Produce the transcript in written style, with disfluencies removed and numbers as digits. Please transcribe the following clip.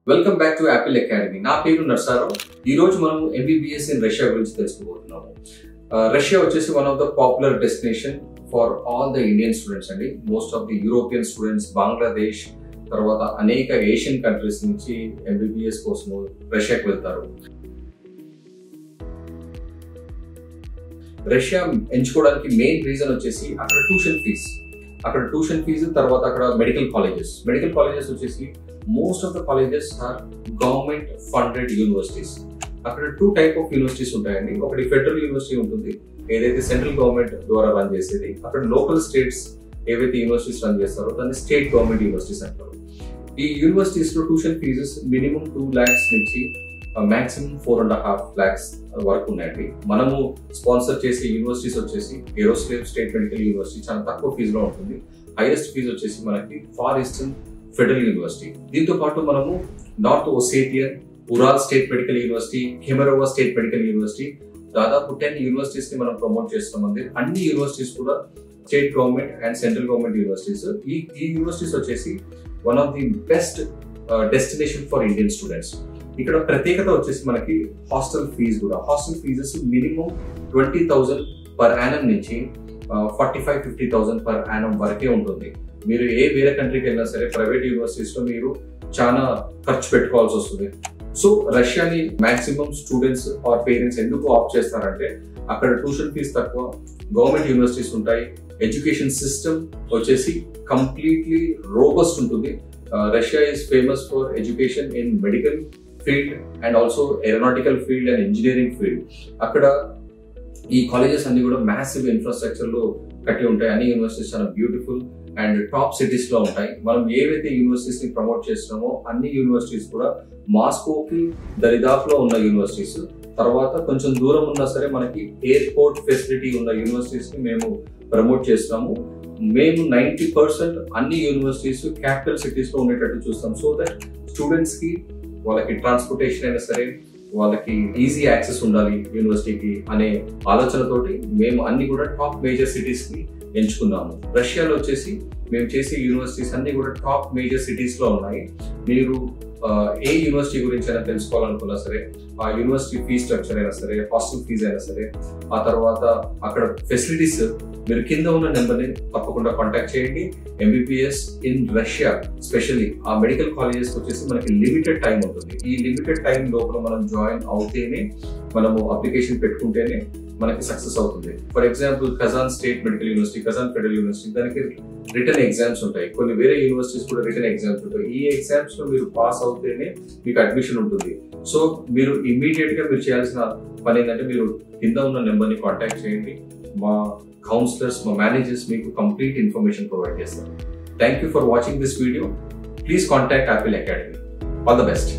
Welcome back to Apple academy. నా పేరు నర్సారావు. ఈ రోజు మనం ఎంబీబీఎస్ ఇన్ రష్యా గురించి తెలుసుకోబోతున్నాము. రష్యా వచ్చేసి one of the popular destination for all the Indian students అండి. Most of the European students, Bangladesh తర్వాత అనేక ఏషియన్ కంట్రీస్ నుంచి ఎంబీబీఎస్ కోసం రష్యాకి వెళ్తారు. రష్యా ఎంచుకోవడానికి మెయిన్ రీజన్ వచ్చేసి అక్కడ ట్యూషన్ ఫీజు తర్వాత అక్కడ మెడికల్ కాలేజెస్ వచ్చేసి most of the colleges are government funded universities. అక్కడ 2 టైప్ ఆఫ్ యూనివర్సిటీస్ ఉంటాయండి. ఒకటి ఫెడరల్ యూనివర్సిటీ ఉంటుంది, ఏదైతే సెంట్రల్ గవర్నమెంట్ ద్వారా రన్ చేసేది. అక్కడ లోకల్ స్టేట్స్ ఏవైతే యూనివర్సిటీస్ రన్ చేస్తారో దాన్ని స్టేట్ గవర్నమెంట్ యూనివర్సిటీస్ అంటారు. ఈ యూనివర్సిటీస్ లో ట్యూషన్ ఫీజెస్ మినిమం 2 lakhs నుంచి మాక్సిమం 4.5 lakhs వరకు ఉన్నాయండి. మనము స్పాన్సర్ చేసే యూనివర్సిటీస్ వచ్చేసి ఏరోస్లేవ్ స్టేట్ మెడికల్ యూనివర్సిటీ చాలా తక్కువ ఫీజులో ఉంటుంది. హైయెస్ట్ ఫీజు వచ్చేసి మనకి ఫార్ ఈస్టర్న్ ఫెడరల్ యూనివర్సిటీ. దీంతో పాటు మనము north Ossetian, Ural state medical university, Kemerovo state medical university, దాదాపు 10 యూనివర్సిటీస్ ని మనం ప్రమోట్ చేస్తున్నామండి. అన్ని యూనివర్సిటీస్ కూడా state government and central government universities. ఈ యూనివర్సిటీస్ వచ్చేసి one of the best destination for Indian students. ఇక్కడ ప్రత్యేకత వచ్చేసి మనకి hostel fees minimum 20,000 per annum నుంచి 45-50,000 per annum వరకే ఉంటుంది. మీరు వేరే కంట్రీకి వెళ్ళినా సరే ప్రైవేట్ యూనివర్సిటీస్ లో మీరు చాలా ఖర్చు పెట్టుకోవాల్సి వస్తుంది. సో రష్యాని మాక్సిమం స్టూడెంట్స్ ఆర్ పేరెంట్స్ ఎందుకు ఆప్ట్ చేస్తారంటే అక్కడ ట్యూషన్ ఫీజు తక్కువ, గవర్నమెంట్ యూనివర్సిటీస్ ఉంటాయి, ఎడ్యుకేషన్ సిస్టమ్ వచ్చేసి కంప్లీట్లీ రోబస్ట్ ఉంటుంది. Russia is famous for education in medical field and also aeronautical field and engineering field. అక్కడ ఈ కాలేజెస్ అన్ని కూడా మ్యాసివ్ ఇన్ఫ్రాస్ట్రక్చర్ లో కట్టి ఉంటాయి. అన్ని యూనివర్సిటీస్ చాలా బ్యూటిఫుల్ అండ్ టాప్ సిటీస్ లో ఉంటాయి. మనం ఏవైతే యూనివర్సిటీస్ ని ప్రమోట్ చేస్తున్నామో అన్ని యూనివర్సిటీస్ కూడా మాస్కోకి దరిదాపులో ఉన్న యూనివర్సిటీస్, తర్వాత కొంచెం దూరం ఉన్నా సరే మనకి ఎయిర్పోర్ట్ ఫెసిలిటీ ఉన్న యూనివర్సిటీస్ ని మేము ప్రమోట్ చేస్తున్నాము. మేము 90% అన్ని యూనివర్సిటీస్ క్యాపిటల్ సిటీస్ లో ఉండేటట్టు చూస్తాం. సో దట్ స్టూడెంట్స్ కి వాళ్ళకి ట్రాన్స్పోర్టేషన్ అయినా సరే వాళ్ళకి ఈజీ యాక్సెస్ ఉండాలి యూనివర్సిటీకి అనే ఆలోచనతోటి మేము అన్ని కూడా టాప్ మేజర్ సిటీస్ ని ఎంచుకున్నాము. రష్యాలో వచ్చేసి మేము చేసే యూనివర్సిటీస్ అన్ని కూడా టాప్ మేజర్ సిటీస్ లో ఉన్నాయి. మీరు ఏ యూనివర్సిటీ గురించి అయినా తెలుసుకోవాలనుకున్నా సరే, ఆ యూనివర్సిటీ ఫీ స్ట్రక్చర్ అయినా సరే, హాస్టల్ ఫీజు అయినా సరే, ఆ తర్వాత అక్కడ ఫెసిలిటీస్, మీరు కింద ఉన్న నెంబర్ని తప్పకుండా కాంటాక్ట్ చేయండి. ఎంబీబీఎస్ ఇన్ రష్యా స్పెషల్లీ ఆ మెడికల్ కాలేజెస్ వచ్చేసి మనకి లిమిటెడ్ టైం ఉంటుంది. ఈ లిమిటెడ్ టైం లోపల మనం జాయిన్ అవుతేనే, మనము అప్లికేషన్ పెట్టుకుంటేనే మనకి సక్సెస్ అవుతుంది. For example Kazan state medical university, Kazan federal university, దానికి రిటర్న్ ఎగ్జామ్స్ ఉంటాయి. కొన్ని వేరే యూనివర్సిటీస్ కూడా రిటర్న్ ఎగ్జామ్స్ ఉంటాయి. ఈ ఎగ్జామ్స్ లో మీరు పాస్ అవుతేనే మీకు అడ్మిషన్ ఉంటుంది. సో మీరు ఇమ్మీడియట్ గా మీరు చేయాల్సిన పని ఏంటంటే మీరు కింద ఉన్న నెంబర్ ని కాంటాక్ట్ చేయండి. మా కౌన్సిలర్స్, మా మేనేజర్స్ మీకు కంప్లీట్ ఇన్ఫర్మేషన్ ప్రొవైడ్ చేస్తారు. Thank you for watching this video. Please contact Apple academy. All the best.